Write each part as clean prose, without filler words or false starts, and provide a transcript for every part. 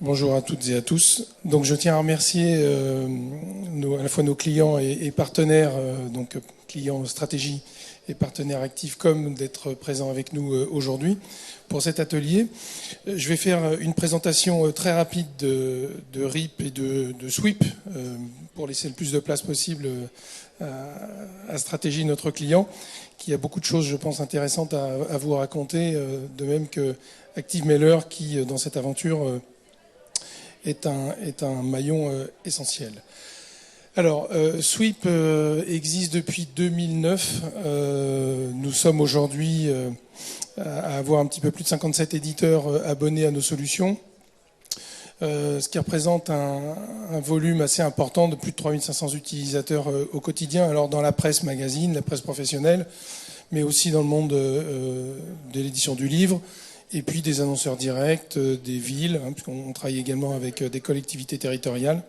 Bonjour à toutes et à tous. Donc je tiens à remercier à la fois nos clients et partenaires, donc clients stratégie et partenaires Activecom, d'être présents avec nous aujourd'hui pour cet atelier. Je vais faire une présentation très rapide de RIP et de Sweep pour laisser le plus de place possible à Stratégie, notre client, qui a beaucoup de choses, je pense, intéressantes à vous raconter, de même que ActiveMailer qui, dans cette aventure, est un maillon essentiel. Alors, Sweep existe depuis 2009. Nous sommes aujourd'hui à avoir un petit peu plus de 57 éditeurs abonnés à nos solutions, ce qui représente un volume assez important de plus de 3500 utilisateurs au quotidien. Alors dans la presse magazine, la presse professionnelle, mais aussi dans le monde de l'édition du livre, et puis des annonceurs directs, des villes, puisqu'on travaille également avec des collectivités territoriales,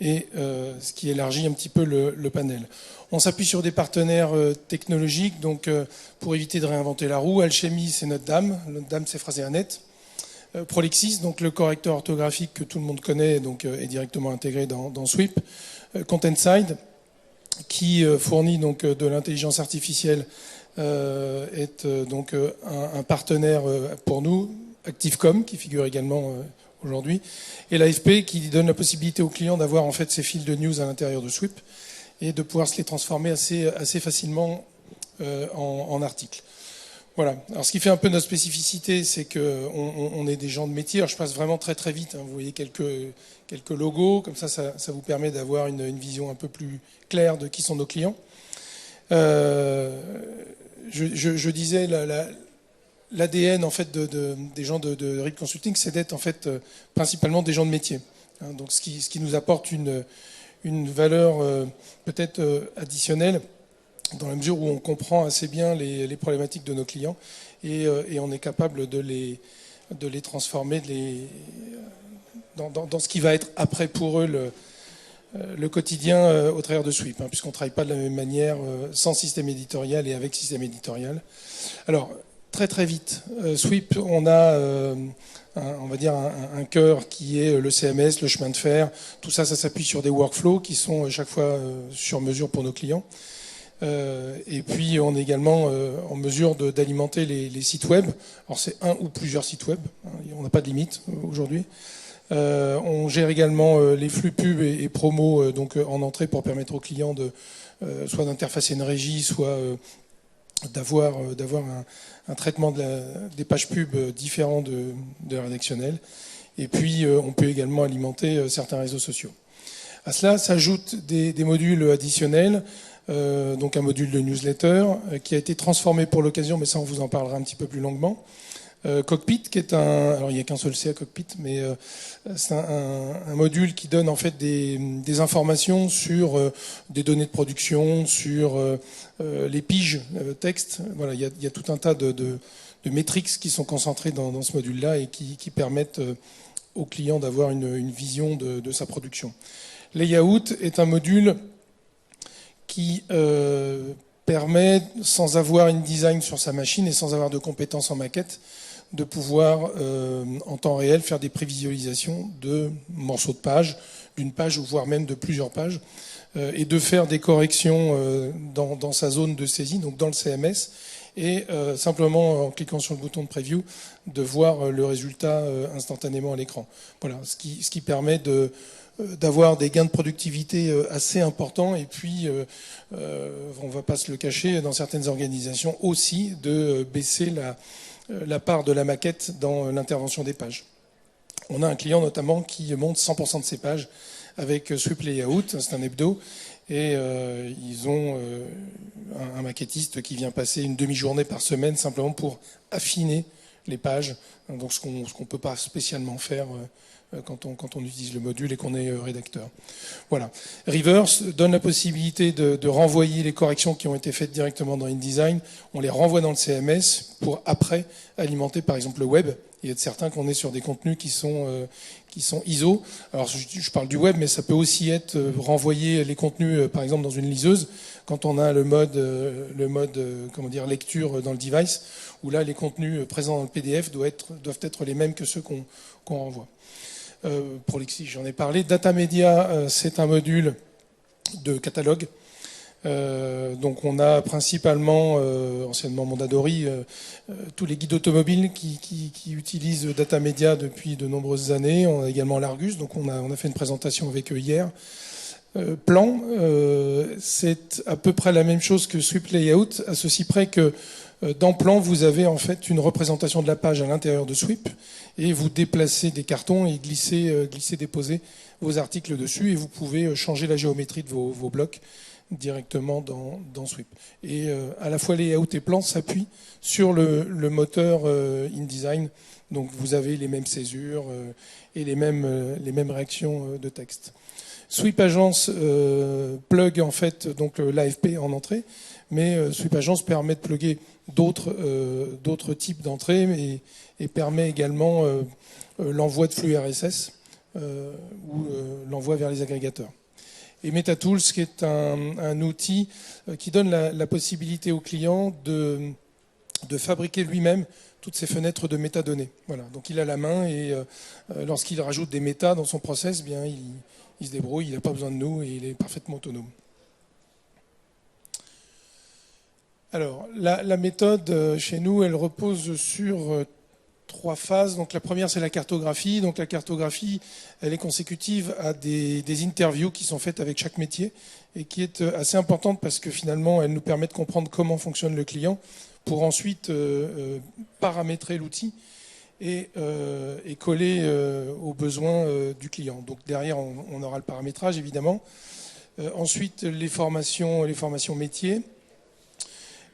et ce qui élargit un petit peu le panel. On s'appuie sur des partenaires technologiques, donc pour éviter de réinventer la roue. Alchemy, c'est notre dame. Notre dame, c'est Phraseanet. Prolexis, donc le correcteur orthographique que tout le monde connaît, donc est directement intégré dans Sweep. Contentside, qui fournit donc de l'intelligence artificielle, est donc un partenaire pour nous. Activecom, qui figure également aujourd'hui, et l'AFP, qui donne la possibilité aux clients d'avoir en fait ces fils de news à l'intérieur de Sweep et de pouvoir se les transformer assez facilement en articles. Voilà. Alors ce qui fait un peu notre spécificité, c'est qu'on est des gens de métier. Alors je passe vraiment très très vite. Vous voyez quelques logos, comme ça vous permet d'avoir une vision un peu plus claire de qui sont nos clients. Je disais l'ADN en fait des gens de RIP Consulting, c'est d'être en fait principalement des gens de métier. Donc ce qui nous apporte une valeur peut-être additionnelle, dans la mesure où on comprend assez bien les problématiques de nos clients et on est capable de les transformer dans ce qui va être après pour eux le quotidien au travers de Sweep, puisqu'on ne travaille pas de la même manière sans système éditorial et avec système éditorial. Alors, très très vite, Sweep, on a on va dire un cœur qui est le CMS, le chemin de fer. Tout ça s'appuie sur des workflows qui sont chaque fois sur mesure pour nos clients. Et puis on est également en mesure d'alimenter les sites web. Alors c'est un ou plusieurs sites web, on n'a pas de limite aujourd'hui. On gère également les flux pubs et promos donc en entrée pour permettre aux clients soit d'interfacer une régie, soit d'avoir un traitement des pages pubs différent de la rédactionnelle. Et puis on peut également alimenter certains réseaux sociaux. À cela s'ajoutent des modules additionnels. Donc un module de newsletter qui a été transformé pour l'occasion, mais ça on vous en parlera un petit peu plus longuement. Cockpit, qui est alors il n'y a qu'un seul C à Cockpit, mais c'est un module qui donne en fait des informations sur des données de production, sur les piges texte. Voilà, il y a tout un tas de métriques qui sont concentrées dans ce module-là et qui permettent au client d'avoir une vision de sa production. Layout est un module qui permet, sans avoir une design sur sa machine et sans avoir de compétences en maquette, de pouvoir en temps réel faire des prévisualisations de morceaux de page, d'une page ou voire même de plusieurs pages, et de faire des corrections dans sa zone de saisie, donc dans le CMS, et simplement en cliquant sur le bouton de preview, de voir le résultat instantanément à l'écran. Voilà, ce qui permet d'avoir des gains de productivité assez importants et puis, on ne va pas se le cacher, dans certaines organisations aussi, de baisser la part de la maquette dans l'intervention des pages. On a un client notamment qui monte 100% de ses pages avec Sweep Layout, c'est un hebdo, et ils ont un maquettiste qui vient passer une demi-journée par semaine simplement pour affiner les pages, donc ce qu'on ne peut pas spécialement faire quand on utilise le module et qu'on est rédacteur. Voilà. Reverse donne la possibilité de renvoyer les corrections qui ont été faites directement dans InDesign. On les renvoie dans le CMS pour après alimenter par exemple le web et être certain qu'on est sur des contenus qui sont ISO. Alors je parle du web, mais ça peut aussi être renvoyer les contenus par exemple dans une liseuse quand on a le mode comment dire, lecture dans le device, où là les contenus présents dans le PDF doivent être les mêmes que ceux qu'on renvoie. Prolixi, j'en ai parlé. Data Media, c'est un module de catalogue. Donc on a principalement, anciennement Mondadori, tous les guides automobiles qui utilisent Data Media depuis de nombreuses années. On a également l'Argus, donc on a fait une présentation avec eux hier. Plan, c'est à peu près la même chose que Sweep Layout, à ceci près que dans Plan, vous avez en fait une représentation de la page à l'intérieur de Sweep et vous déplacez des cartons et glissez, déposez vos articles dessus et vous pouvez changer la géométrie de vos blocs directement dans Sweep. Et à la fois Layout et Plan s'appuient sur le moteur InDesign, donc vous avez les mêmes césures et les mêmes réactions de texte. Sweep Agence plug en fait donc l'AFP en entrée, mais Sweep Agence permet de plugger d'autres types d'entrées et permet également l'envoi de flux RSS ou l'envoi vers les agrégateurs. Et MetaTools, qui est un outil qui donne la possibilité au client de fabriquer lui-même toutes ces fenêtres de métadonnées. Voilà. Donc il a la main et lorsqu'il rajoute des métas dans son process, bien il se débrouille, il n'a pas besoin de nous et il est parfaitement autonome. Alors, la méthode chez nous, elle repose sur 3 phases. Donc la première, c'est la cartographie. Donc la cartographie, elle est consécutive à des interviews qui sont faites avec chaque métier et qui est assez importante parce que finalement, elle nous permet de comprendre comment fonctionne le client pour ensuite paramétrer l'outil et coller aux besoins du client. Donc derrière, on aura le paramétrage, évidemment. Ensuite, les formations métiers.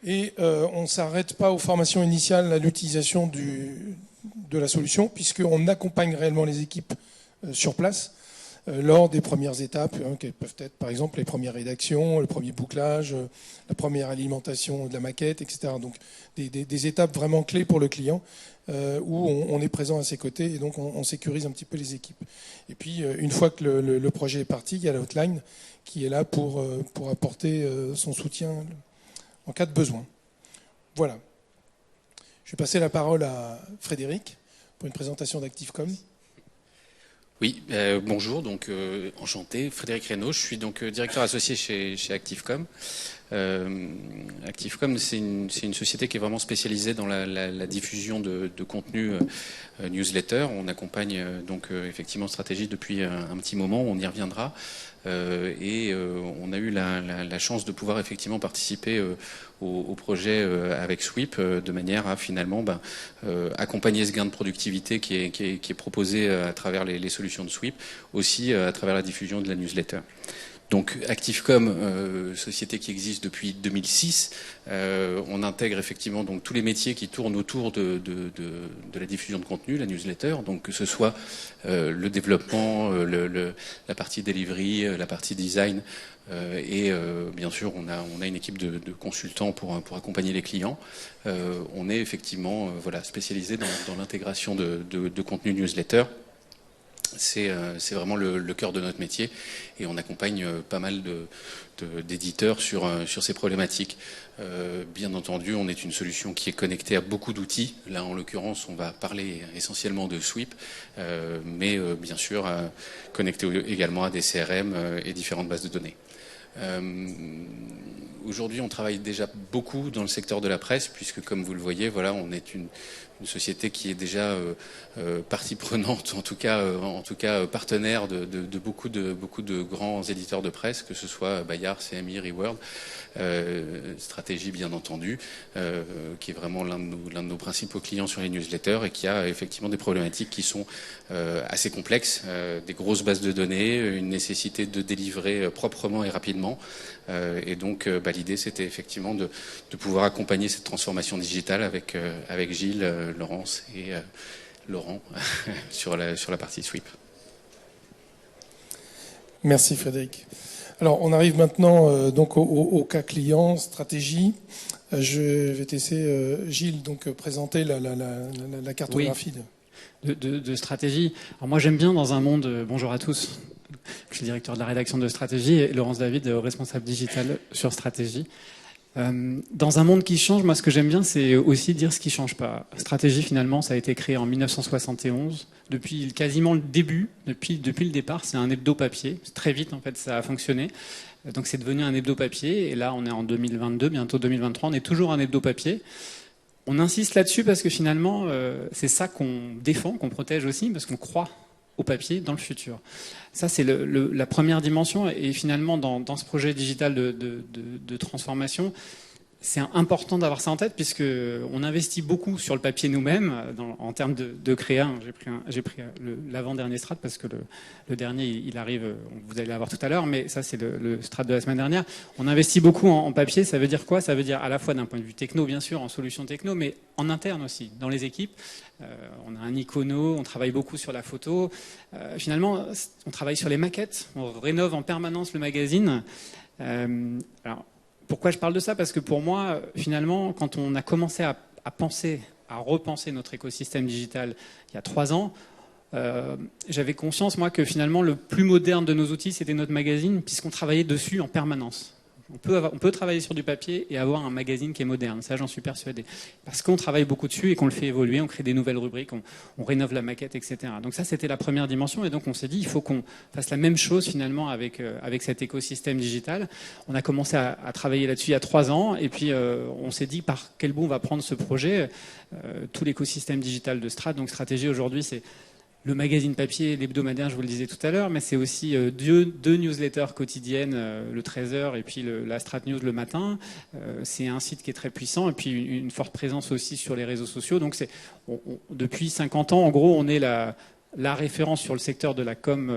Et on ne s'arrête pas aux formations initiales à l'utilisation de la solution, puisqu'on accompagne réellement les équipes sur place lors des premières étapes, qui peuvent être par exemple les premières rédactions, le premier bouclage, la première alimentation de la maquette, etc. Donc des étapes vraiment clés pour le client, où on est présent à ses côtés et donc on sécurise un petit peu les équipes. Et puis une fois que le projet est parti, il y a l'outline qui est là pour apporter son soutien en cas de besoin. Voilà. Je vais passer la parole à Frédéric pour une présentation d'Activecom. Oui, bonjour, donc enchanté, Frédéric Reynaud, je suis donc directeur associé chez Activecom. Activecom, c'est une société qui est vraiment spécialisée dans la diffusion de contenu newsletter. On accompagne donc effectivement stratégie depuis un petit moment, on y reviendra. Et on a eu la chance de pouvoir effectivement participer au projet avec Sweep de manière à finalement accompagner ce gain de productivité qui est proposé à travers les solutions de Sweep, aussi à travers la diffusion de la newsletter. Donc Activecom, société qui existe depuis 2006, on intègre effectivement donc tous les métiers qui tournent autour de la diffusion de contenu, la newsletter, donc que ce soit le développement, la partie delivery, la partie design, et bien sûr on a une équipe de consultants pour accompagner les clients. On est effectivement spécialisé dans l'intégration de contenu newsletter. C'est vraiment le cœur de notre métier et on accompagne pas mal d'éditeurs sur ces problématiques. Bien entendu, on est une solution qui est connectée à beaucoup d'outils. Là, en l'occurrence, on va parler essentiellement de Sweep, mais bien sûr connecté également à des CRM et différentes bases de données. Aujourd'hui, on travaille déjà beaucoup dans le secteur de la presse, puisque comme vous le voyez, voilà, on est une société qui est déjà partie prenante, en tout cas partenaire de beaucoup de grands éditeurs de presse, que ce soit Bayard, CMI, Reword, Stratégie bien entendu, qui est vraiment l'un de nos principaux clients sur les newsletters et qui a effectivement des problématiques qui sont assez complexes, des grosses bases de données, une nécessité de délivrer proprement et rapidement. Et donc l'idée c'était effectivement de pouvoir accompagner cette transformation digitale avec Gilles, Laurence et Laurent sur la partie Sweep. Merci Frédéric. Alors on arrive maintenant donc au cas client, stratégie. Je vais te laisser Gilles donc présenter la cartographie. Oui, de stratégie. Alors moi j'aime bien dans un monde, bonjour à tous, je suis directeur de la rédaction de stratégie et Laurence David, responsable digital sur stratégie. Dans un monde qui change, moi ce que j'aime bien, c'est aussi dire ce qui change pas. Stratégie, finalement, ça a été créé en 1971. Depuis quasiment le début, depuis le départ, c'est un hebdo papier. Très vite, en fait, ça a fonctionné. Donc c'est devenu un hebdo papier. Et là, on est en 2022, bientôt 2023, on est toujours un hebdo papier. On insiste là-dessus parce que finalement, c'est ça qu'on défend, qu'on protège aussi, parce qu'on croit au papier dans le futur. Ça, c'est la première dimension. Et finalement, dans ce projet digital de transformation, c'est important d'avoir ça en tête, puisqu'on investit beaucoup sur le papier nous-mêmes, en termes de créa. J'ai pris l'avant-dernier strat, parce que le dernier, il arrive, vous allez l'avoir tout à l'heure, mais ça, c'est le strat de la semaine dernière. On investit beaucoup en papier. Ça veut dire quoi? Ça veut dire à la fois d'un point de vue techno, bien sûr, en solution techno, mais en interne aussi, dans les équipes. On a un icono, on travaille beaucoup sur la photo. Finalement, on travaille sur les maquettes, on rénove en permanence le magazine. Alors, pourquoi je parle de ça? Parce que pour moi, finalement, quand on a commencé à penser, à repenser notre écosystème digital il y a 3 ans, j'avais conscience, moi, que finalement, le plus moderne de nos outils, c'était notre magazine, puisqu'on travaillait dessus en permanence. On peut travailler sur du papier et avoir un magazine qui est moderne, ça j'en suis persuadé. Parce qu'on travaille beaucoup dessus et qu'on le fait évoluer, on crée des nouvelles rubriques, on rénove la maquette, etc. Donc ça c'était la première dimension, et donc on s'est dit il faut qu'on fasse la même chose finalement avec cet écosystème digital. On a commencé à travailler là-dessus il y a 3 ans, et puis on s'est dit par quel bout on va prendre ce projet. Tout l'écosystème digital de Strat, donc Stratégie aujourd'hui c'est le magazine papier, l'hebdomadaire, je vous le disais tout à l'heure, mais c'est aussi deux newsletters quotidiennes, le 13h et puis la Strat News le matin. C'est un site qui est très puissant, et puis une forte présence aussi sur les réseaux sociaux. Donc depuis 50 ans, en gros, on est la référence sur le secteur de la com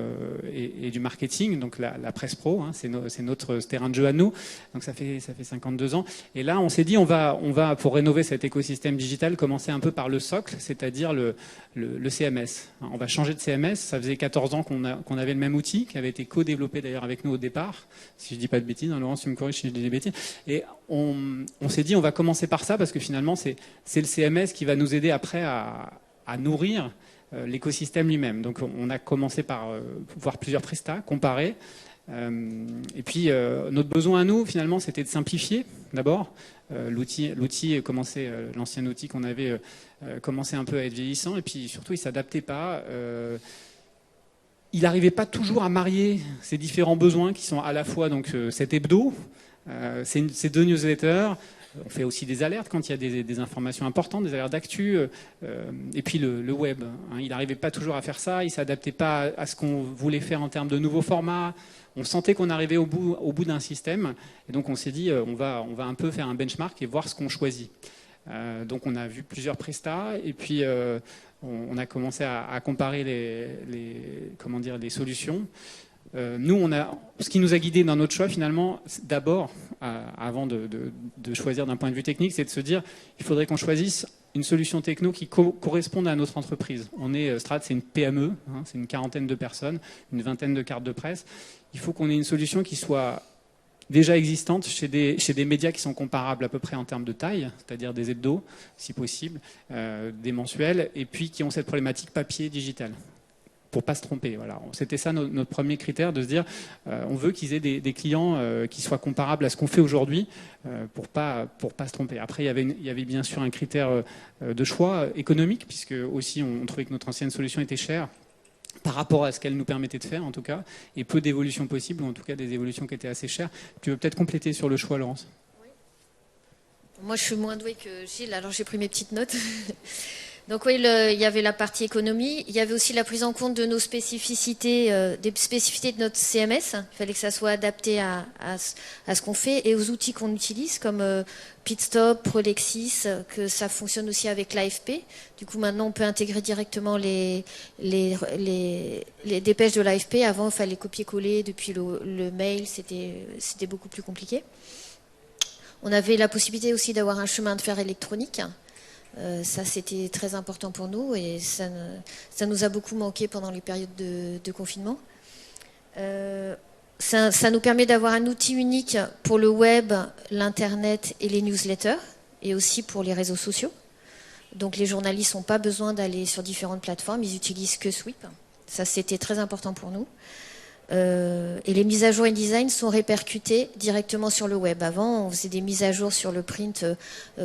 et du marketing, donc la presse pro, hein, c'est notre terrain de jeu à nous. Donc ça fait 52 ans. Et là, on s'est dit, on va pour rénover cet écosystème digital, commencer un peu par le socle, c'est-à-dire le CMS. On va changer de CMS. Ça faisait 14 ans qu'on avait le même outil, qui avait été co-développé d'ailleurs avec nous au départ. Si je dis pas de bêtises, hein, Laurence, tu me corriges si je dis des bêtises. Et on s'est dit, on va commencer par ça, parce que finalement, c'est le CMS qui va nous aider après à nourrir l'écosystème lui-même. Donc on a commencé par voir plusieurs prestats, comparer. Et puis notre besoin à nous, finalement, c'était de simplifier d'abord. L'outil l'ancien outil qu'on avait commençait un peu à être vieillissant, et puis surtout il ne s'adaptait pas. Il n'arrivait pas toujours à marier ces différents besoins qui sont à la fois donc cet hebdo, ces 2 newsletters. On fait aussi des alertes quand il y a des informations importantes, des alertes d'actu, et puis le web. Hein, il n'arrivait pas toujours à faire ça, il ne s'adaptait pas à ce qu'on voulait faire en termes de nouveaux formats. On sentait qu'on arrivait au bout d'un système, et donc on s'est dit on va un peu faire un benchmark et voir ce qu'on choisit. Donc on a vu plusieurs prestats, et puis on a commencé à comparer les solutions. Nous, ce qui nous a guidés dans notre choix, finalement, d'abord, avant de choisir d'un point de vue technique, c'est de se dire il faudrait qu'on choisisse une solution techno qui corresponde à notre entreprise. Strat, c'est une PME, hein, c'est une 40aine de personnes, une 20aine de cartes de presse. Il faut qu'on ait une solution qui soit déjà existante chez des médias qui sont comparables à peu près en termes de taille, c'est-à-dire des hebdos, si possible, des mensuels, et puis qui ont cette problématique papier-digital. Pour pas se tromper, voilà. C'était ça notre premier critère, de se dire on veut qu'ils aient des clients qui soient comparables à ce qu'on fait aujourd'hui, pour pas se tromper. Après, il y avait bien sûr un critère de choix économique, puisque aussi on trouvait que notre ancienne solution était chère par rapport à ce qu'elle nous permettait de faire, en tout cas, et peu d'évolutions possibles, ou en tout cas des évolutions qui étaient assez chères. Tu veux peut-être compléter sur le choix, Laurence? Oui. Moi, je suis moins douée que Gilles, alors j'ai pris mes petites notes. Donc oui, il y avait la partie économie, il y avait aussi la prise en compte de nos spécificités, des spécificités de notre CMS. Il fallait que ça soit adapté à ce qu'on fait et aux outils qu'on utilise, comme Pitstop, Prolexis, que ça fonctionne aussi avec l'AFP. Du coup, maintenant, on peut intégrer directement les dépêches de l'AFP. Avant, il fallait copier-coller depuis le mail, c'était beaucoup plus compliqué. On avait la possibilité aussi d'avoir un chemin de fer électronique. Ça, c'était très important pour nous, et ça nous a beaucoup manqué pendant les périodes de confinement. Ça nous permet d'avoir un outil unique pour le web, l'internet et les newsletters, et aussi pour les réseaux sociaux. Donc les journalistes n'ont pas besoin d'aller sur différentes plateformes, ils utilisent que Sweep. Ça, c'était très important pour nous. Et les mises à jour InDesign sont répercutées directement sur le web. Avant, on faisait des mises à jour sur le print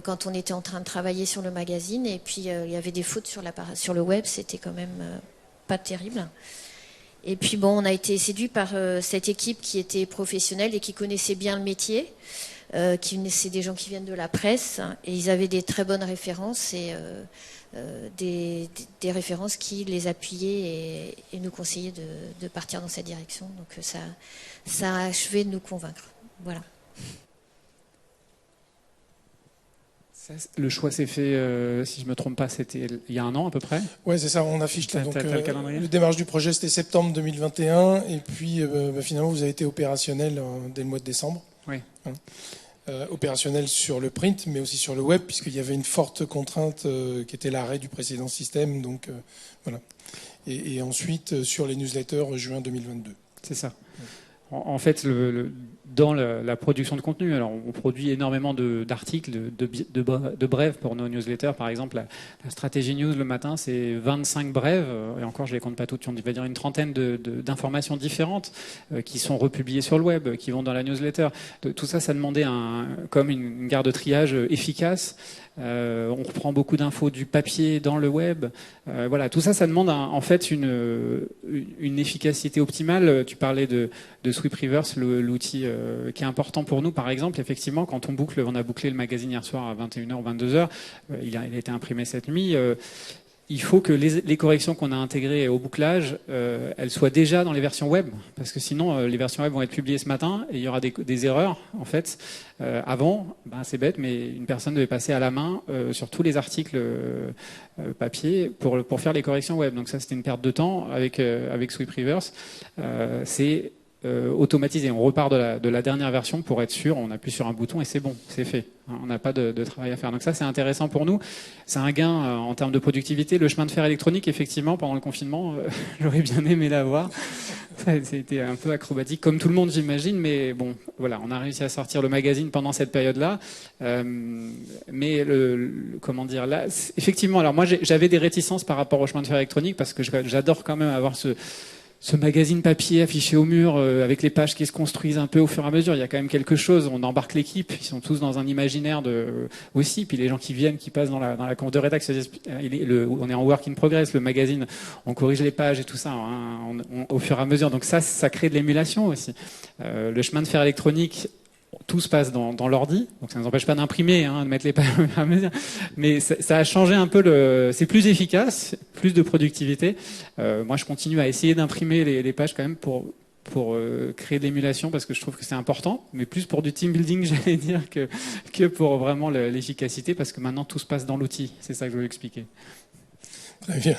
quand on était en train de travailler sur le magazine, et puis il y avait des fautes sur le web, c'était quand même pas terrible. Et puis bon, on a été séduit par cette équipe qui était professionnelle et qui connaissait bien le métier, c'est des gens qui viennent de la presse, et ils avaient des très bonnes références et des références qui les appuyaient et nous conseillaient de partir dans cette direction. Donc ça a achevé de nous convaincre. Voilà. Le choix s'est fait, si je ne me trompe pas, c'était il y a un an à peu près. Oui, c'est ça, on affiche là. Donc, le calendrier. Le démarrage du projet, c'était septembre 2021, et puis finalement, vous avez été opérationnel dès le mois de décembre. Oui. Opérationnel sur le print, mais aussi sur le web, puisqu'il y avait une forte contrainte qui était l'arrêt du précédent système. Donc, voilà. Et ensuite, sur les newsletters, juin 2022. C'est ça. En fait, dans la production de contenu, alors on produit énormément d'articles, de brèves pour nos newsletters. Par exemple, la stratégie news le matin, c'est 25 brèves, et encore, je les compte pas toutes, on va dire une trentaine d'informations différentes qui sont republiées sur le web, qui vont dans la newsletter. Tout ça, ça demandait comme une gare de triage efficace. On reprend beaucoup d'infos du papier dans le web. Voilà, tout ça, ça demande en fait une efficacité optimale. Tu parlais de Sweep Reverse, l'outil qui est important pour nous. Par exemple, effectivement, quand on a bouclé le magazine hier soir à 21h ou 22h, il a été imprimé cette nuit. Il faut que les corrections qu'on a intégrées au bouclage, elles soient déjà dans les versions web, parce que sinon les versions web vont être publiées ce matin et il y aura des erreurs en fait. Avant, c'est bête, mais une personne devait passer à la main sur tous les articles papier pour faire les corrections web. Donc ça, c'était une perte de temps. Avec Sweep Reverse, c'est automatisé. On repart de la dernière version pour être sûr. On appuie sur un bouton et c'est bon, c'est fait. On n'a pas de travail à faire. Donc ça, c'est intéressant pour nous. C'est un gain en termes de productivité. Le chemin de fer électronique, effectivement, pendant le confinement, j'aurais bien aimé l'avoir. Ça a été un peu acrobatique, comme tout le monde, j'imagine. Mais bon, voilà, on a réussi à sortir le magazine pendant cette période-là. Mais comment dire, là, effectivement, alors moi, j'avais des réticences par rapport au chemin de fer électronique parce que j'adore quand même avoir ce magazine papier affiché au mur avec les pages qui se construisent un peu au fur et à mesure. Il y a quand même quelque chose. On embarque l'équipe. Ils sont tous dans un imaginaire aussi. Puis les gens qui viennent, qui passent dans la conf de rédac, on est en work in progress. Le magazine, on corrige les pages et tout ça au fur et à mesure. Donc ça crée de l'émulation aussi. Le chemin de fer électronique, tout se passe dans l'ordi, donc ça ne nous empêche pas d'imprimer, de mettre les pages au fur et à mesure. Mais ça a changé un peu c'est plus efficace, plus de productivité. Moi, je continue à essayer d'imprimer les pages quand même pour créer de l'émulation parce que je trouve que c'est important, mais plus pour du team building, j'allais dire, que pour vraiment l'efficacité, parce que maintenant tout se passe dans l'outil. C'est ça que je veux expliquer. Très bien.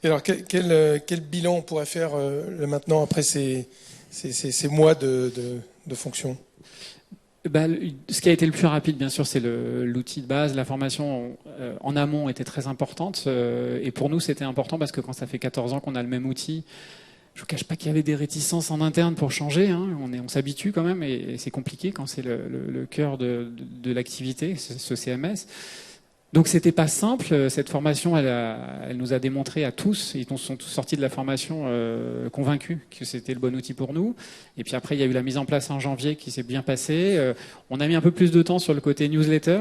Et alors, quel bilan on pourrait faire maintenant après ces mois de fonction ? Ce qui a été le plus rapide, bien sûr, c'est l'outil de base. La formation en amont était très importante. Et pour nous, c'était important parce que quand ça fait 14 ans qu'on a le même outil, je ne vous cache pas qu'il y avait des réticences en interne pour changer. On s'habitue quand même et c'est compliqué quand c'est le cœur de l'activité, ce CMS. Donc c'était pas simple. Cette formation, elle nous a démontré à tous, ils sont tous sortis de la formation convaincus que c'était le bon outil pour nous. Et puis après, il y a eu la mise en place en janvier qui s'est bien passée. On a mis un peu plus de temps sur le côté newsletter,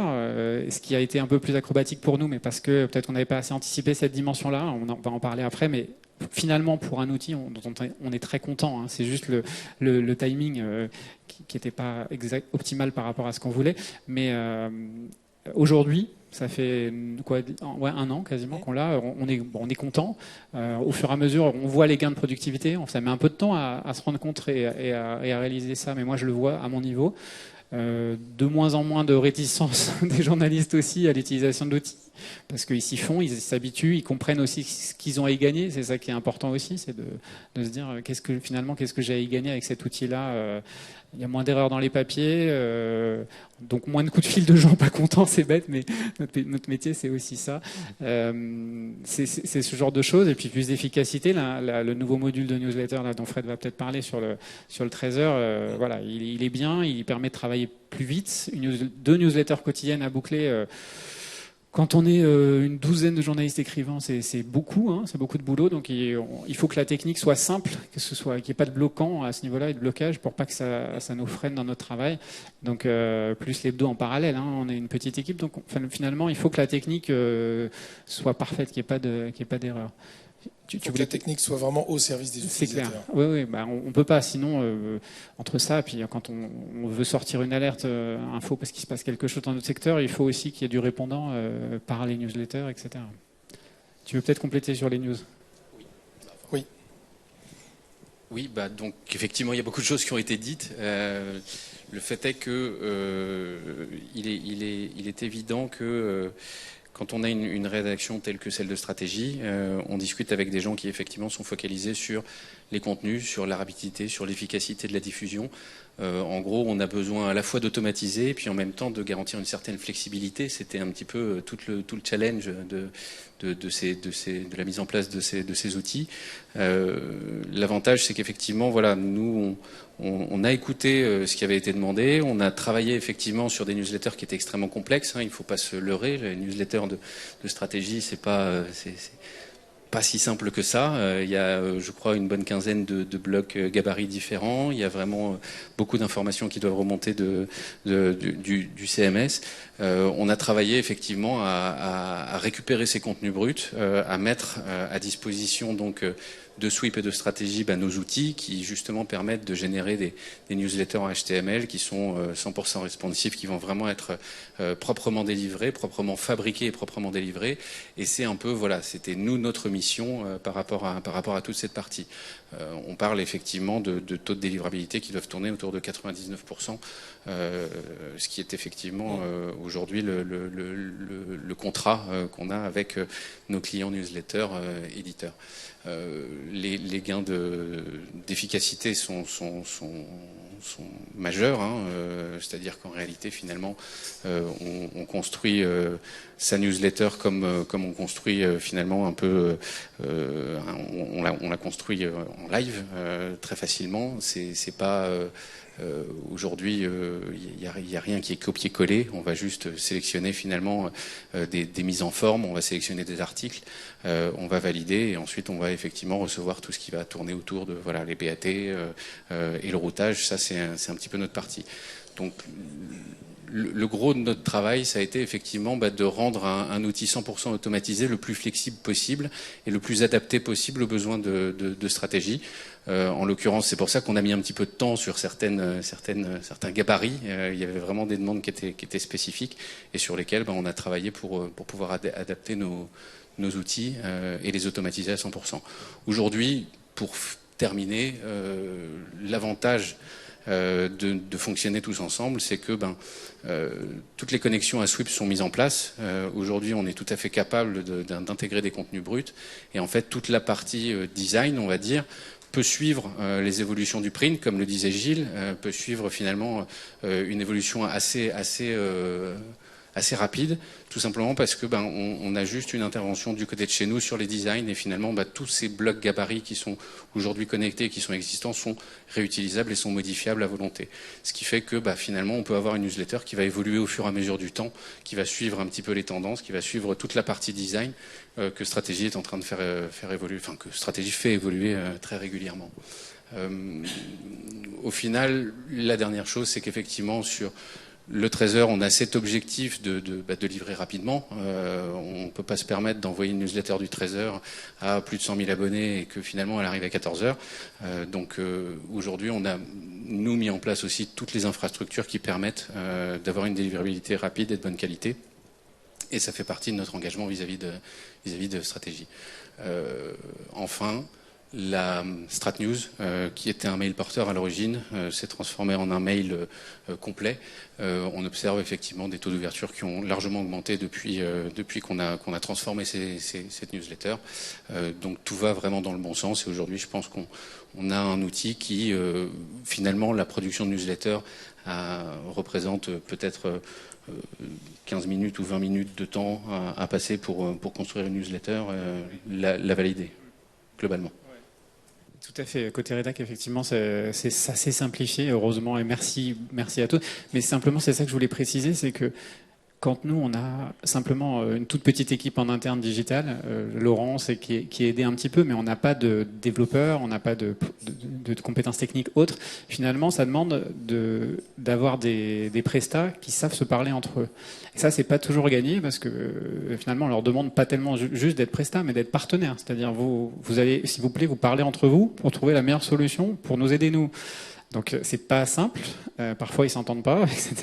ce qui a été un peu plus acrobatique pour nous, mais parce que peut-être qu'on n'avait pas assez anticipé cette dimension-là. On va en parler après, mais finalement, pour un outil dont on est très content, c'est juste le timing qui n'était pas optimal par rapport à ce qu'on voulait. Mais aujourd'hui, ça fait un an quasiment qu'on l'a. On est content. Au fur et à mesure, on voit les gains de productivité. Ça met un peu de temps à se rendre compte et à réaliser ça, mais moi je le vois à mon niveau. De moins en moins de réticence des journalistes aussi à l'utilisation de l'outil, parce qu'ils s'y font, ils s'habituent, ils comprennent aussi ce qu'ils ont à y gagner. C'est ça qui est important aussi, c'est de se dire qu'est-ce que j'ai à y gagner avec cet outil-là. Il y a moins d'erreurs dans les papiers, donc moins de coups de fil de gens pas contents, c'est bête, mais notre métier c'est aussi ça. C'est ce genre de choses, et puis plus d'efficacité. Le nouveau module de newsletter là, dont Fred va peut-être parler sur le 13h, voilà, il est bien, il permet de travailler plus vite. 2 newsletters quotidiennes à boucler. Quand on est une douzaine de journalistes écrivants, c'est beaucoup, hein, c'est beaucoup de boulot. Donc il faut que la technique soit simple, qu'il n'y ait pas de bloquant à ce niveau-là et de blocage pour pas que ça nous freine dans notre travail. Donc plus l'hebdo en parallèle, hein, on est une petite équipe. Donc finalement, il faut que la technique soit parfaite, qu'il n'y ait pas d'erreur. Tu voulais que la technique soit vraiment au service des utilisateurs. C'est clair. Oui, bah, on peut pas. Sinon, entre ça, puis quand on veut sortir une alerte info parce qu'il se passe quelque chose dans notre secteur, il faut aussi qu'il y ait du répondant par les newsletters, etc. Tu veux peut-être compléter sur les news? Oui. Oui, bah donc effectivement, il y a beaucoup de choses qui ont été dites. Le fait est que il est évident que quand on a une rédaction telle que celle de stratégie, on discute avec des gens qui effectivement sont focalisés sur les contenus, sur la rapidité, sur l'efficacité de la diffusion. En gros, on a besoin à la fois d'automatiser et puis en même temps de garantir une certaine flexibilité. C'était un petit peu tout le challenge de la mise en place de ces outils. L'avantage, c'est qu'effectivement, voilà, nous, on a écouté ce qui avait été demandé. On a travaillé effectivement sur des newsletters qui étaient extrêmement complexes. Hein, il ne faut pas se leurrer. Les newsletters de stratégie, c'est pas si simple que ça. Il y a, je crois, une bonne quinzaine de blocs gabarits différents. Il y a vraiment beaucoup d'informations qui doivent remonter du CMS. On a travaillé effectivement à récupérer ces contenus bruts, à mettre à disposition donc de Sweep et de stratégie nos outils qui justement permettent de générer des newsletters en HTML qui sont 100% responsifs, qui vont vraiment être proprement délivrés, proprement fabriqués et proprement délivrés. Et c'est un peu, voilà, c'était notre mission par rapport à toute cette partie. On parle effectivement de taux de délivrabilité qui doivent tourner autour de 99%, ce qui est effectivement aujourd'hui le contrat qu'on a avec nos clients newsletters éditeurs. Les gains d'efficacité sont majeurs, hein, c'est-à-dire qu'en réalité finalement on construit sa newsletter comme on construit finalement un peu on la construit en live très facilement. C'est pas aujourd'hui, il n'y a rien qui est copié-collé. On va juste sélectionner finalement des mises en forme, on va sélectionner des articles, on va valider et ensuite on va effectivement recevoir tout ce qui va tourner autour de voilà, les BAT et le routage. Ça, c'est un petit peu notre partie. Donc, le gros de notre travail, ça a été effectivement de rendre un outil 100% automatisé le plus flexible possible et le plus adapté possible aux besoins de stratégie. En l'occurrence, c'est pour ça qu'on a mis un petit peu de temps sur certains gabarits. Il y avait vraiment des demandes qui étaient spécifiques et sur lesquelles on a travaillé pour pouvoir adapter nos outils et les automatiser à 100%. Aujourd'hui, pour terminer, l'avantage de fonctionner tous ensemble, c'est que toutes les connexions à Sweep sont mises en place. Aujourd'hui, on est tout à fait capable d'intégrer des contenus bruts. Et en fait, toute la partie design, on va dire, peut suivre les évolutions du print, comme le disait Gilles, peut suivre finalement une évolution assez rapide, tout simplement parce que on a juste une intervention du côté de chez nous sur les designs et finalement tous ces blocs gabarits qui sont aujourd'hui connectés, qui sont existants, sont réutilisables et sont modifiables à volonté. Ce qui fait que finalement on peut avoir une newsletter qui va évoluer au fur et à mesure du temps, qui va suivre un petit peu les tendances, qui va suivre toute la partie design que Stratégie est en train de faire évoluer, enfin que Stratégie fait évoluer très régulièrement. Au final, la dernière chose, c'est qu'effectivement sur le 13h, on a cet objectif de livrer rapidement. On ne peut pas se permettre d'envoyer une newsletter du 13h à plus de 100 000 abonnés et que finalement elle arrive à 14h. Donc aujourd'hui, on a mis en place aussi toutes les infrastructures qui permettent d'avoir une délivrabilité rapide et de bonne qualité. Et ça fait partie de notre engagement vis-à-vis de stratégie. Enfin, la Strat News, qui était un mail porteur à l'origine, s'est transformée en un mail complet. On observe effectivement des taux d'ouverture qui ont largement augmenté depuis qu'on a transformé cette newsletter. Donc tout va vraiment dans le bon sens. Et aujourd'hui, je pense qu'on a un outil qui, finalement, la production de newsletter représente peut-être 15 minutes ou 20 minutes de temps à passer pour construire une newsletter, la valider, globalement. Tout à fait. Côté rédac, effectivement, c'est assez simplifié, heureusement, et merci à tous. Mais simplement, c'est ça que je voulais préciser, c'est que Quand nous, on a simplement une toute petite équipe en interne digital, Laurence, qui est aidée un petit peu, mais on n'a pas de développeurs, on n'a pas de compétences techniques autres. Finalement, ça demande d'avoir des prestats qui savent se parler entre eux. Et ça, c'est pas toujours gagné parce que finalement, on leur demande pas tellement juste d'être prestats, mais d'être partenaires. C'est-à-dire, vous allez, s'il vous plaît, vous parler entre vous pour trouver la meilleure solution pour nous aider nous. Donc c'est pas simple, parfois ils s'entendent pas, etc.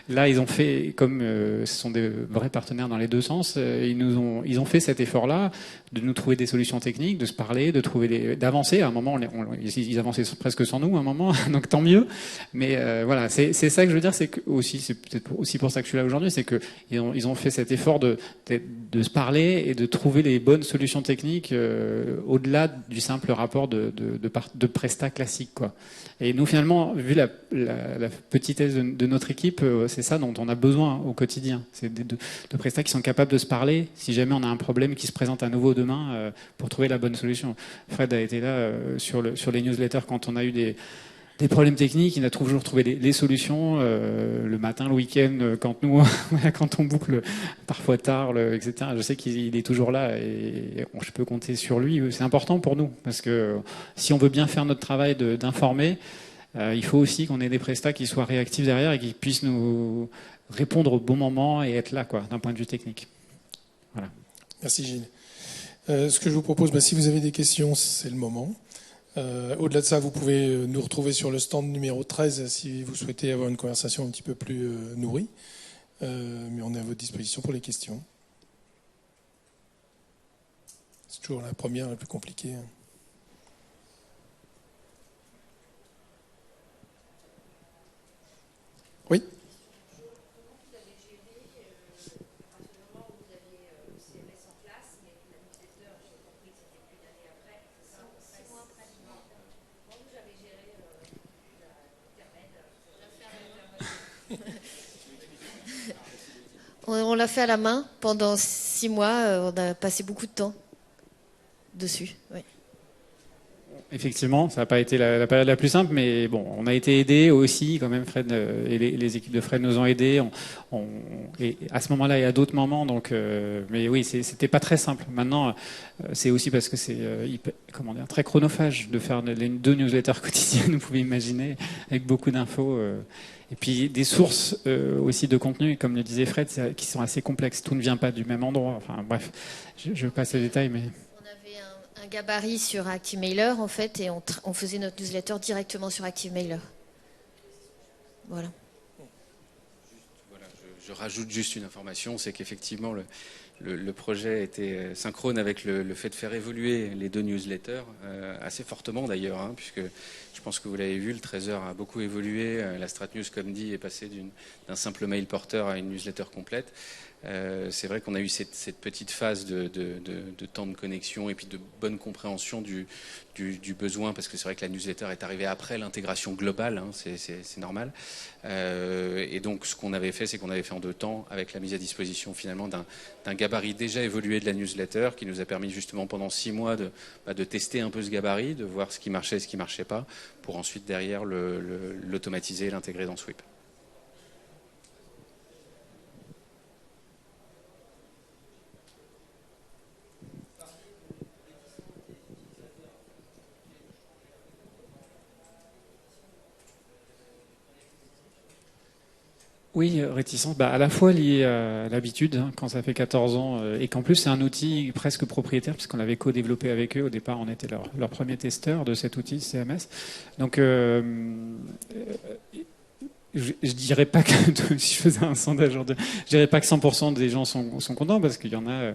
Là ils ont fait, comme ce sont des vrais partenaires dans les deux sens, ils ont fait cet effort-là de nous trouver des solutions techniques, de se parler, de trouver d'avancer. À un moment ils avançaient presque sans nous à un moment, donc tant mieux. Mais voilà, c'est ça que je veux dire, c'est que aussi c'est peut-être aussi pour ça que je suis là aujourd'hui, c'est que ils ont fait cet effort de se parler et de trouver les bonnes solutions techniques au-delà du simple rapport de prestat classique, quoi. Et nous, finalement, vu la petitesse de notre équipe, c'est ça dont on a besoin au quotidien. C'est de prestats qui sont capables de se parler si jamais on a un problème qui se présente à nouveau demain pour trouver la bonne solution. Fred a été là sur les newsletters quand on a eu des problèmes techniques, il a toujours trouvé les solutions le matin, le week-end, quand on boucle parfois tard, etc. Je sais qu'il est toujours là et je peux compter sur lui. C'est important pour nous parce que si on veut bien faire notre travail d'informer, il faut aussi qu'on ait des prestats qui soient réactifs derrière et qui puissent nous répondre au bon moment et être là, quoi, d'un point de vue technique. Voilà. Merci Gilles. Ce que je vous propose, si vous avez des questions, c'est le moment. Au-delà de ça, vous pouvez nous retrouver sur le stand numéro 13 si vous souhaitez avoir une conversation un petit peu plus nourrie. Mais on est à votre disposition pour les questions. C'est toujours la première, la plus compliquée. Oui. On l'a fait à la main pendant 6 mois. On a passé beaucoup de temps dessus. Oui. Effectivement, ça n'a pas été la période la plus simple, mais bon, on a été aidés aussi, quand même. Fred et les équipes de Fred nous ont aidés. Et à ce moment-là et à d'autres moments, donc, mais oui, c'était pas très simple. Maintenant, c'est aussi parce que c'est très chronophage de faire les 2 newsletters quotidiennes. Vous pouvez imaginer, avec beaucoup d'infos. Et puis des sources aussi de contenu, comme le disait Fred, qui sont assez complexes. Tout ne vient pas du même endroit. Enfin bref, je passe les détails, mais... On avait un gabarit sur ActiveMailer, en fait, et on faisait notre newsletter directement sur ActiveMailer. Voilà. Je rajoute juste une information, c'est qu'effectivement le projet était synchrone avec le fait de faire évoluer les 2 newsletters, assez fortement d'ailleurs, hein, puisque je pense que vous l'avez vu, le Trésor a beaucoup évolué, la Strat News, comme dit, est passée d'un simple mail porteur à une newsletter complète. C'est vrai qu'on a eu cette petite phase de temps de connexion et puis de bonne compréhension du besoin, parce que c'est vrai que la newsletter est arrivée après l'intégration globale, hein, c'est normal. Et donc ce qu'on avait fait, c'est qu'on avait fait en 2 temps, avec la mise à disposition finalement d'un gabarit déjà évolué de la newsletter, qui nous a permis justement pendant 6 mois de tester un peu ce gabarit, de voir ce qui marchait et ce qui ne marchait pas, pour ensuite derrière l'automatiser et l'intégrer dans Sweep. Oui, réticence, à la fois liée à l'habitude, hein, quand ça fait 14 ans, et qu'en plus c'est un outil presque propriétaire, puisqu'on l'avait co-développé avec eux. Au départ, on était leur premier testeur de cet outil CMS. Donc, je dirais pas que si je faisais un sondage, je dirais pas que 100% des gens sont contents, parce qu'il y en a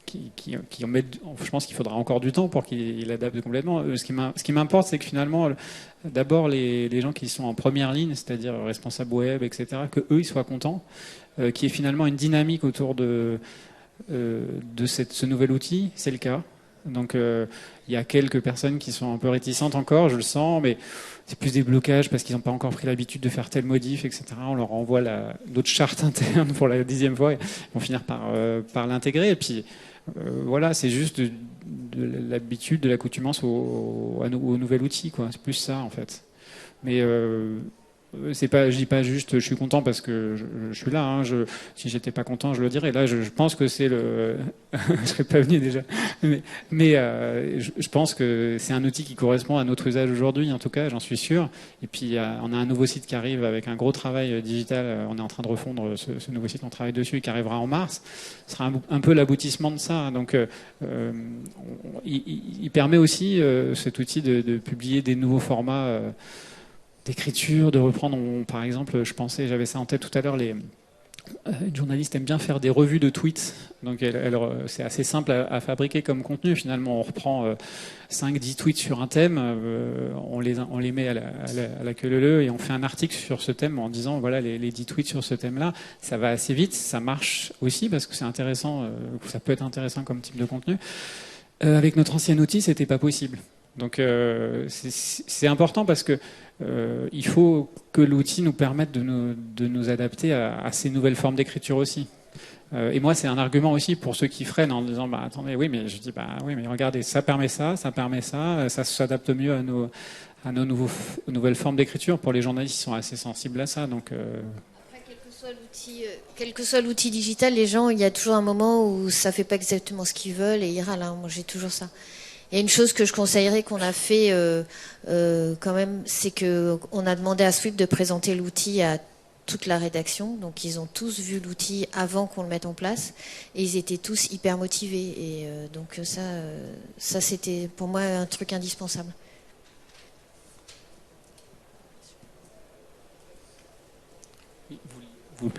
qui en mettent. Je pense qu'il faudra encore du temps pour qu'ils l'adaptent complètement. Ce qui m'importe, c'est que finalement, d'abord les gens qui sont en première ligne, c'est-à-dire responsables web, etc., que eux ils soient contents, qu'il y ait finalement une dynamique autour de ce nouvel outil. C'est le cas. Donc il y a quelques personnes qui sont un peu réticentes encore, je le sens, mais c'est plus des blocages parce qu'ils n'ont pas encore pris l'habitude de faire telle modif, etc. On leur envoie notre charte interne pour la 10e fois, ils vont finir par l'intégrer. Et puis voilà, c'est juste de l'habitude, de l'accoutumance au nouvel outil, quoi. C'est plus ça en fait. Mais c'est pas, je dis pas juste je suis content parce que je suis là. Hein, si j'étais pas content, je le dirais. Là, je pense que c'est le. Je serais pas venu déjà. Je pense que c'est un outil qui correspond à notre usage aujourd'hui. En tout cas, j'en suis sûr. Et puis, on a un nouveau site qui arrive avec un gros travail digital. On est en train de refondre ce nouveau site. On travaille dessus, qui arrivera en mars. Ce sera un peu l'aboutissement de ça. Donc, il permet aussi cet outil de publier des nouveaux formats. D'écriture, de reprendre, par exemple, j'avais ça en tête tout à l'heure, les journalistes aiment bien faire des revues de tweets, donc c'est assez simple à fabriquer comme contenu. Finalement, on reprend 5-10 tweets sur un thème, on les met à la queue leu et on fait un article sur ce thème en disant voilà les 10 tweets sur ce thème-là. Ça va assez vite, ça marche aussi parce que c'est intéressant, ça peut être intéressant comme type de contenu. Avec notre ancien outil, c'était pas possible. Donc c'est important parce que il faut que l'outil nous permette de nous adapter à ces nouvelles formes d'écriture aussi. Et moi, c'est un argument aussi pour ceux qui freinent en disant bah attendez, oui, mais je dis bah oui, mais regardez, ça permet ça s'adapte mieux à nos nouvelles formes d'écriture. Pour les journalistes, ils sont assez sensibles à ça. Donc après, quel que soit l'outil digital, les gens, il y a toujours un moment où ça fait pas exactement ce qu'ils veulent et ils râlent. Hein. Moi, j'ai toujours ça. Il y a une chose que je conseillerais qu'on a fait quand même, c'est qu'on a demandé à Sweep de présenter l'outil à toute la rédaction. Donc ils ont tous vu l'outil avant qu'on le mette en place et ils étaient tous hyper motivés. Et donc ça c'était pour moi un truc indispensable. vous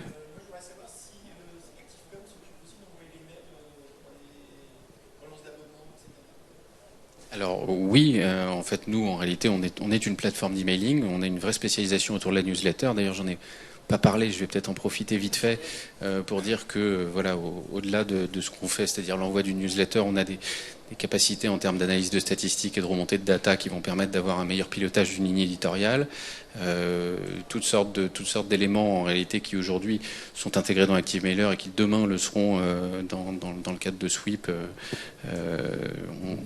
Alors oui, en fait nous en réalité on est une plateforme d'emailing, on a une vraie spécialisation autour de la newsletter. D'ailleurs j'en ai pas parlé, je vais peut-être en profiter vite fait pour dire que voilà au-delà de ce qu'on fait, c'est-à-dire l'envoi d'une newsletter, on a des capacités en termes d'analyse de statistiques et de remontée de data qui vont permettre d'avoir un meilleur pilotage d'une ligne éditoriale. Toutes sortes d'éléments en réalité qui aujourd'hui sont intégrés dans ActiveMailer et qui demain le seront dans le cadre de Sweep.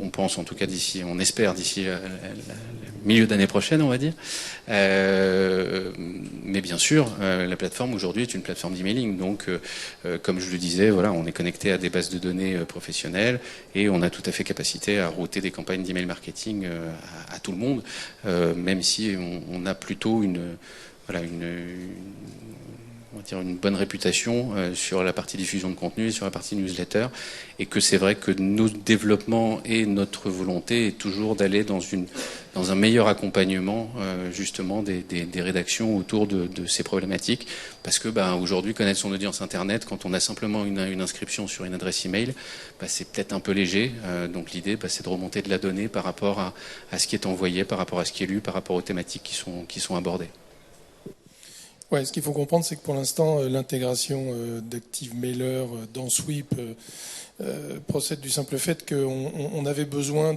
On pense en tout cas on espère d'ici le milieu d'année prochaine, on va dire. Mais bien sûr, la plateforme aujourd'hui est une plateforme d'emailing. Donc, comme je le disais, voilà, on est connecté à des bases de données professionnelles et on a tout à fait capacité à router des campagnes d'email marketing à tout le monde, même si on a plutôt une bonne réputation sur la partie diffusion de contenu et sur la partie newsletter, et que c'est vrai que nos développements et notre volonté est toujours d'aller dans un meilleur accompagnement justement des rédactions autour de ces problématiques, parce que aujourd'hui connaître son audience internet quand on a simplement une inscription sur une adresse email, c'est peut-être un peu léger. Donc l'idée c'est de remonter de la donnée par rapport à ce qui est envoyé, par rapport à ce qui est lu, par rapport aux thématiques qui sont abordées. Ouais, ce qu'il faut comprendre, c'est que pour l'instant, l'intégration d'ActiveMailer dans Sweep procède du simple fait qu'on avait besoin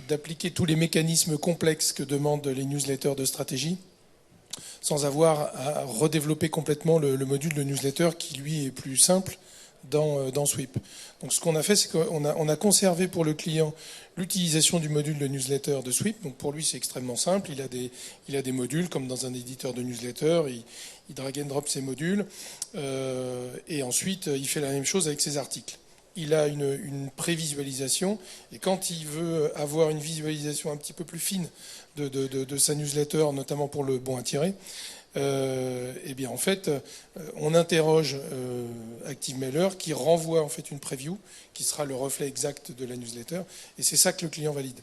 d'appliquer tous les mécanismes complexes que demandent les newsletters de stratégie, sans avoir à redévelopper complètement le module de newsletter qui, lui, est plus simple dans Sweep. Donc ce qu'on a fait, c'est qu'on a conservé pour le client l'utilisation du module de newsletter de Sweep. Donc pour lui, c'est extrêmement simple. Il a des modules comme dans un éditeur de newsletter. Il drag and drop ses modules. Et ensuite, il fait la même chose avec ses articles. Il a une prévisualisation. Et quand il veut avoir une visualisation un petit peu plus fine de sa newsletter, notamment pour le bon à tirer, eh bien en fait on interroge ActiveMailer qui renvoie en fait une preview qui sera le reflet exact de la newsletter, et c'est ça que le client valide.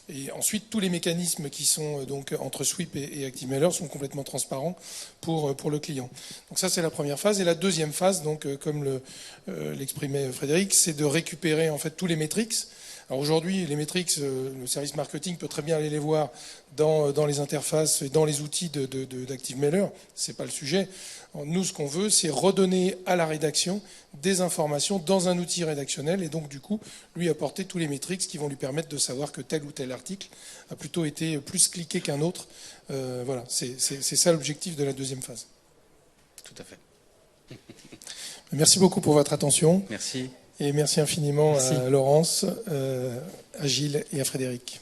Et ensuite tous les mécanismes qui sont donc entre Sweep et ActiveMailer sont complètement transparents pour le client. Donc ça c'est la première phase. Et la deuxième phase, donc comme l'exprimait Frédéric, c'est de récupérer en fait tous les metrics. Alors aujourd'hui, les metrics, le service marketing peut très bien aller les voir dans les interfaces et dans les outils d'ActiveMailer. C'est pas le sujet. Nous, ce qu'on veut, c'est redonner à la rédaction des informations dans un outil rédactionnel et donc du coup, lui apporter tous les metrics qui vont lui permettre de savoir que tel ou tel article a plutôt été plus cliqué qu'un autre. Voilà, c'est ça l'objectif de la deuxième phase. Tout à fait. Merci beaucoup pour votre attention. Merci. Et merci infiniment à Laurence, à Gilles et à Frédéric.